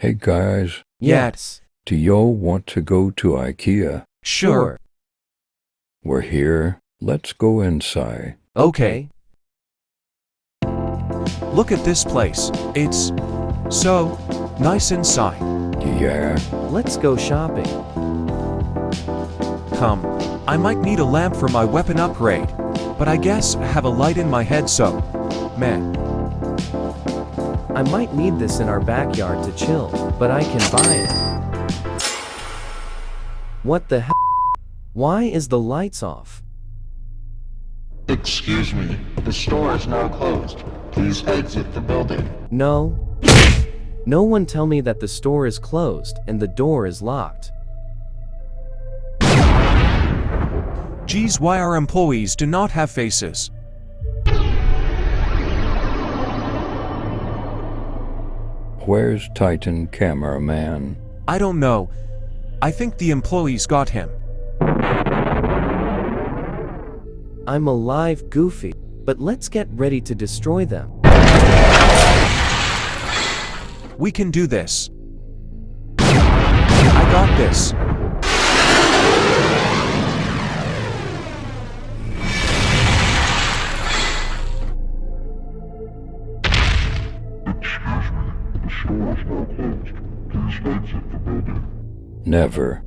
Hey guys, Yes. do y'all want to go to IKEA? Sure. We're here. Let's go inside. Okay. Look at this place. It's so nice inside. Yeah, Let's go shopping. Come. I might need a lamp for my weapon upgrade, but I guess I have a light in my head, so meh. I might need this in our backyard to chill, but I can buy it. What the hell? Why is the lights off? Excuse me, the store is now closed. Please exit the building. No. No one tell me that the store is closed and the door is locked. Geez, why our employees do not have faces? where's Titan cameraman? I don't know. I think the employees got him. I'm alive, Goofy, but let's get ready to destroy them. We can do this. I got this. Excuse me, the store is now closed. Please exit the building. Never.